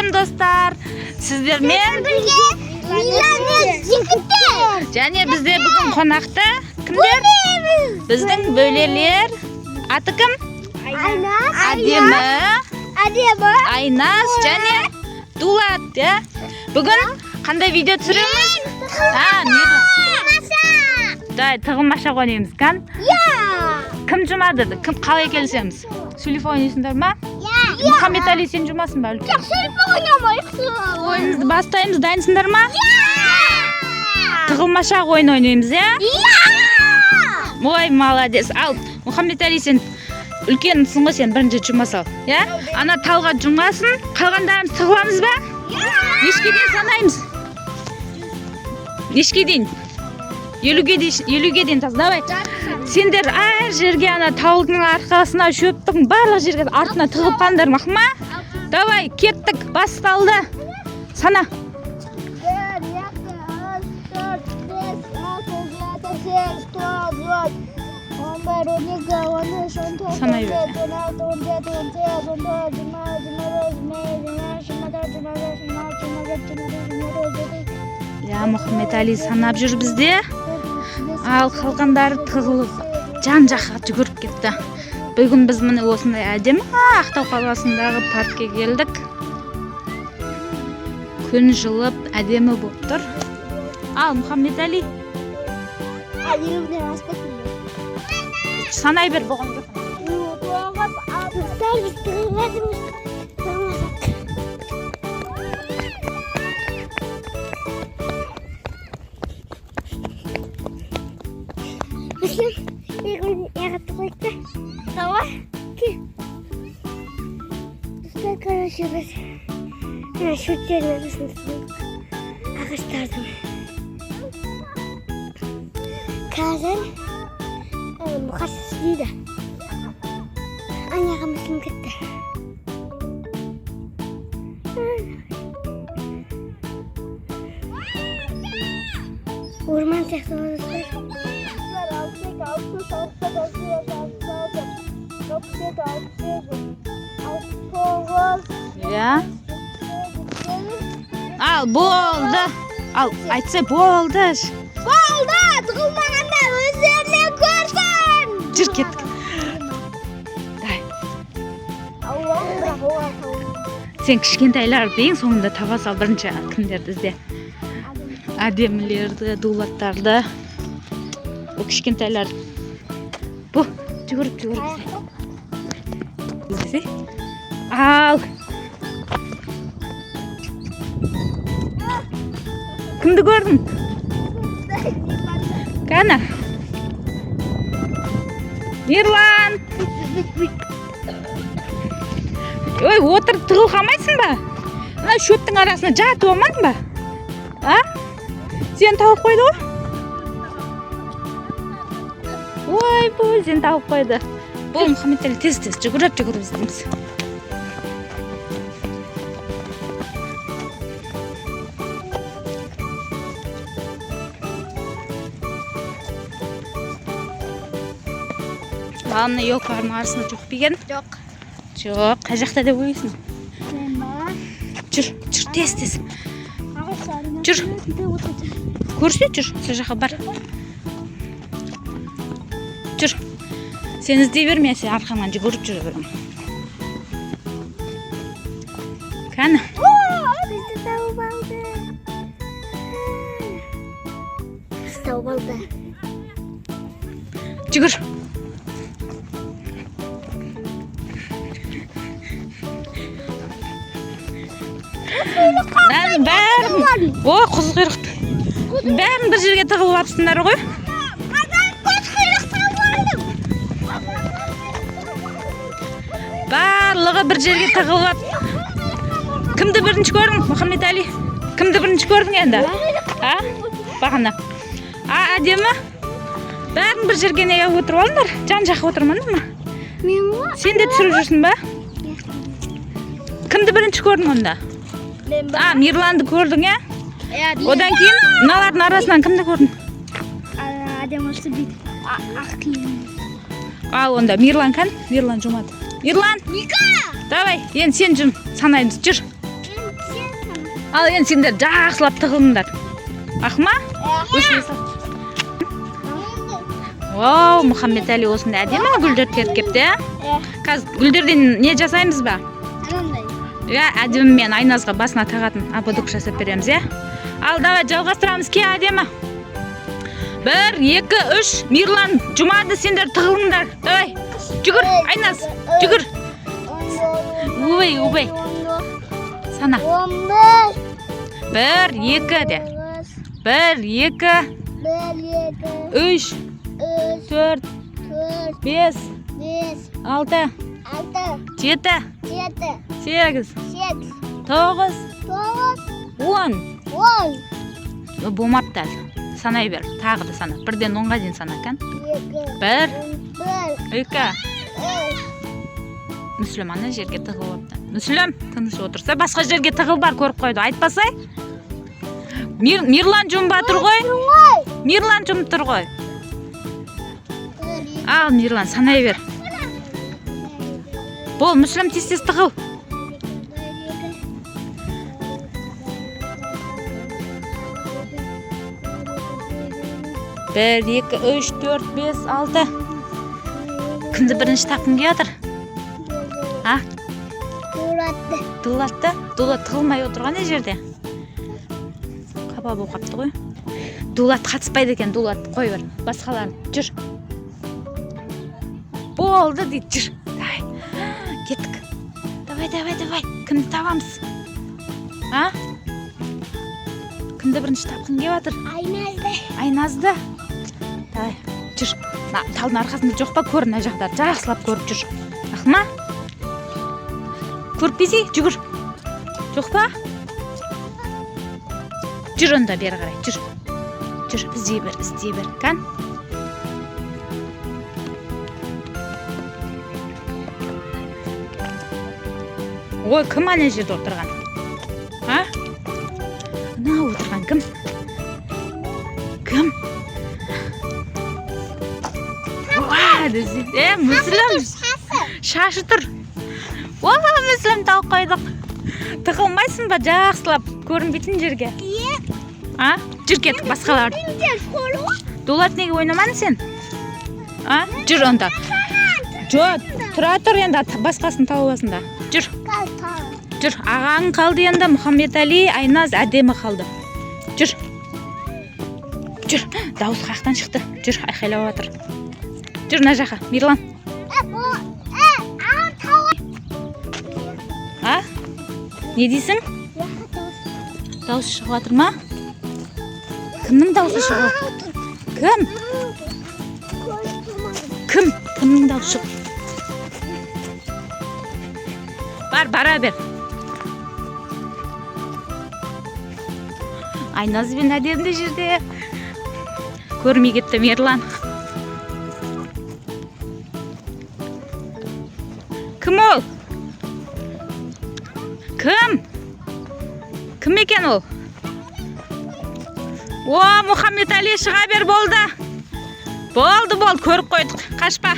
Сәлем достар. Сіздермен және бізде бүгін қонақта кімдер? Біздің бөлелер. Аты кім? Әдемі, Айнас және Дулат. Бүгін қандай видео түсіреміз? Тығылмаша ойнаймыз қан? Кім жұмады? Кім қалай келісеміз? Сүлифа ойнайсыңдар ма? Мұхаммед Али сен жұмасын ба? Сүлифа ойнамайықсыз. Ойынымызды бастаймыз, дайынсыңдар ма? Тығылмаша ойын ойнаймыз, Ой, молодец. Ал, Мұхаммед Али сен үлкенсің ғой, сен бірінші жұма сал. Ана талға жұмасын, қалғандарымыз тығыламыз ба? Нешке дейін санаймыз? Нешке дейін? 50-ге дейін таз. Давай. Сендер әр жерге ана таудың арқасына, шөптің барлық жерге артына тығып қандар мақма? Давай, кеттік, басталды. Сана. 1, 2, 3, 4, 5, 6, 7, 8, 9, 10, 11, 12, 13, 14, Санай бер. 15, 16, 17, 18, 19, Мұхаммед Али санап жүр бізде. Ал қалғандары тығылып, жан жаққа жүгіріп кетті. Бүгін біз міне осындай әдемі Ақтау қаласындағы паркке келдік. Күн жылып, әдемі болып тұр. Ал, Мұхаммед Али. Санай бер бұған жоқ. Давай. Короче, biz şutlarımızın ağaçlardan. Kazan muhassıslıydı. Ayağımızın gitti. Orman çaktı olursa. Al, болды. Al, айтса болды. Болды! Тығылмағанда өздеріне көрсін! Жүр кеттік. Сен кішкентайлар ең соңында таба сал бірінші кімдерді ізде. Әдемілерді, дулаттарды. О кішкентайлар. Бұл, жүгіріп. Іздесе. Ал. Кімді көрдің? Кәні? Ерлан! Ой, отырып тығыл қамайсың ба? Шөптің арасына жатып алмадың ба? Сен тауып қойды ғой? Ой, бұл сен тауып қойды. Бұл Мұхаммед Али тез жүгіріп іздейміз. Балымны елкалардың арасында жоқ беген? Жоқ. Жоқ, қай жақта деп ойлайсың? Жүр, тез. Жүр. Көрсе, жүр, сол жаққа бар. Жүр. Сен іздей берме, сен арқаңнан жүгіріп жүре берем. Кәні? Бізді тауып алды. Жүгір. Бәрін, құз құйрықты. Бәрін бір жерге тығылып апсындар ғой. Барлығы бір жерге тығылып. Кімді бірінші көрдің, Мұхаммед Али? Кімді бірінші көрдің енді? Бағана. Әдемі? Бәрін бір жерге неге отырып алыңдар? Жан жаққа отырмандың ма? Сен де түсіріп жүрсің ба? Кімді бірінші көрдің онда? Мирланды көрдің, Одан кейін мыналардың арасынан кімді көрдің? Әдемісі дейді. Ақ киім. Ал онда Мирлан жұмады. Мирлан! Мика! Давай, енді сен жүр, санаймыз, жүр. Ал енді сендер жақсылап тығылыңдар. Ақма? Вау, Мұхаммед-Али осында әдемі гүлдер теріп кепті. Қазір гүлдерден не жасаймыз ба? Әдемі мен Айназға басына тағатын ободок жасап береміз, Ал давай жалғастырамыз, ке әдемі. 1, 2, 3, Мирлан, Жұмады сендер тығылыңдар. Давай, жүгір, Айназ, жүгір. Убай. Сана. 1, 2 де. 1, 2, 3, 4, 5, 6, 7, 8, 9, 10. Болмапты әлі. Санай бер, тағы да сана. 1-ден 10-ға дейін сана, кән? 1, 2. Мүслім ана жерге тығылыпты. Мүслім, тыныш отырса, басқа жерге тығыл бар, көріп қойды. Айтпасай? Мирлан жұмып батыр ғой? Мирлан жұмып тұр ғой? Ал, Мирлан, санай бер. Бол, Мүслім тез-тез тығыл. 1, 2, 3, 4, 5, 6. Кімді бірінші таққым келатыр? Дулатты. Дулат тығылмай отырған жерде. Қапа болып қапты ғой. Дулат қатыспайды екен, Дулат қой бер. Басқаларын жүр. Болды дейді, жүр. Давай. Кеттік. Давай. Кімді табамыз? Кімді бірінші тапқың келатыр? Айназды. Давай, жүр. Талдың арқасында жоқ па, көрін ай жақтар. Жақсылап көріп жүр. Ақма? Көрпесей, жүгір. Жоқ па? Жүр онда бері қарай, жүр. Жүр, іздей бер, кән? Ой, кім ана жерде отырған? Ана отырған кім? Кім? Мүслім. Шашы тұр. Ола, Мүслім тауып қойдық. Тықылмайсың ба жақсылап көрінбейтін жерге? Жүр кеттік басқалар. Дулат неге ойнамадың сен? Жүр онда. Жоқ, тұра тұр енді басқасын тауып аласың да. Жүр. Ағаң қалды енді, Мұхаммед-Али, Айназ әдемі қалды. Жүр. Дауыс қақтан шықты. Жүр, айқайлап отыр. Жүр, мына жаққа, Мирлан. Не дейсің? Дауыс шығып отыр ма? Кімнің дауысы шығып отыр? Кімнің дауысы шығып? Бара бер. Айназ бен әдемді жерде. Көрмей кетті Мирлан. Кім ол? Кім екен ол? Мұхаммед-Али шыға бер, болды. Болды, көріп қойдық. Қашпа.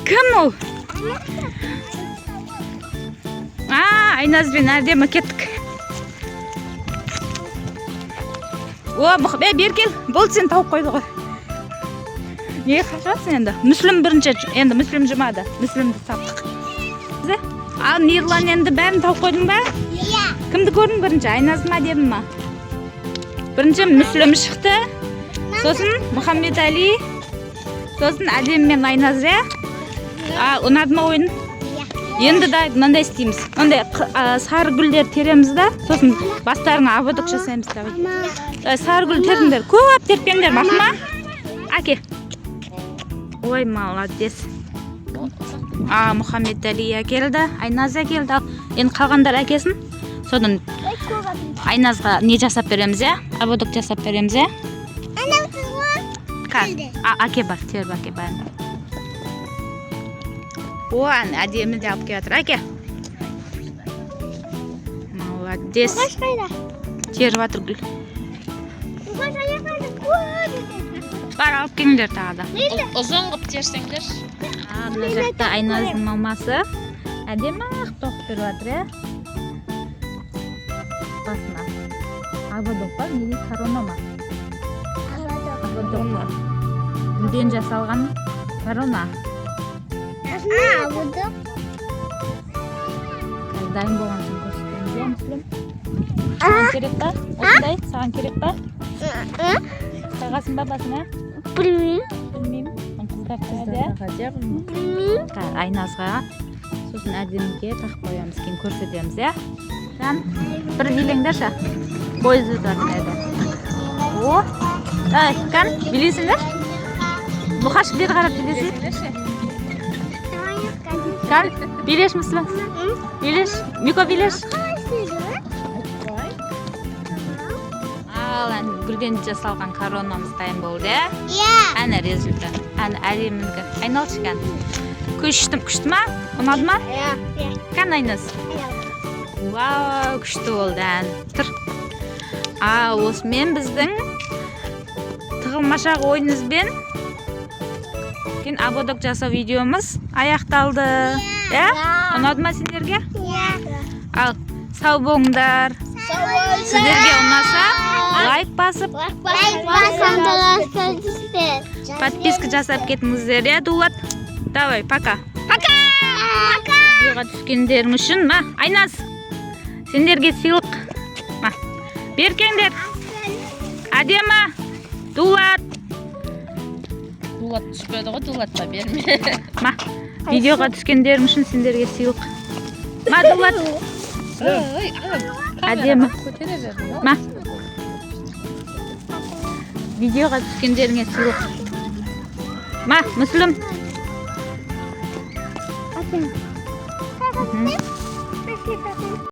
Кім ол? Айназ бен әдемі кеттік. Бер кел, болды сен тауып қойды ғой. Неге қашасың енді? Мүслім бірінші, енді Мүслім жұмады. Мүслімді таптық. Ал Мирлан енді бәрін тауып қойдың ба? Кімді көрдің бірінші? Айназ ма дедім ма? Бірінші Мүслім шықты. Сосын Мұхаммед-Али. Сосын әдемі мен Айназ, ұнады ма ойын? Енді да мынандай істейміз. Ондай сары гүлдер тереміз да, сосын бастарыңа ободок жасаймыз. Сары гүл теріңдер, көп терпеңдер, мақма? Әке. Ой, молодец. Мұхаммед-Али әкелді, Айназ әкелді. Енді қалғандар әкесін. Содан Айназға не жасап береміз, ободок жасап береміз. Әке бар, теріп әке бар. Әдемі де алып келатыр, әке. Молодец. Теріп атыр гүл. Бар, алып келіңдер тағы да. Ұзын қып терсеңдер. Мына жақта Айназдың мамасы әдемі тоқып беріп жатыр. арқасына. Абодок па, не дейді, корона ма? Абодок па. Гүлден жасалған корона. Абодок. Дайын болған соң көрсетеміз, иә, Мүслім? Саған керек па? Осындай, саған керек па? Тағасын ба басына? Білмеймін. Білмеймін. Айназға, сосын әдеміге тақып қоямыз, кейін көрсетеміз, иә? Жан, бір билеңдерші. Пойыз өтатын еді. О, кән, билесіңдер? Бұқаш бері қарап билесің? Кән, билеш Мүслім? Билеш, Мико билеш? Ал, гүлден жасалған коронамыз дайын болды, ә? Әні результат. Әні әлемінгі. Айналшы кән. Күшті ма? Ұнады ма? Кән Айназ? Вау, күшті болды ән. Тұр. Осымен біздің тығылмашақ ойынызбен абодок жасау видеомыз аяқталды. Ұнады ма сендерге? Ал, сау болыңдар. Сіздерге ұнаса, лайк басып, подписка жасап кетіңіздер, иә, Дулат? Давай, пока. Видеоға түскендерің үшін, ма? Айназ, сендерге сыйлық. Беркеңдер. Әдемі, Дулат. Дулат түспеді ғой, Дулатқа берме. Видеоға түскендерің үшін сендерге сыйлық. Дулат. Әдемі. Видеоға түскендеріңе сыйлық. Мүслім.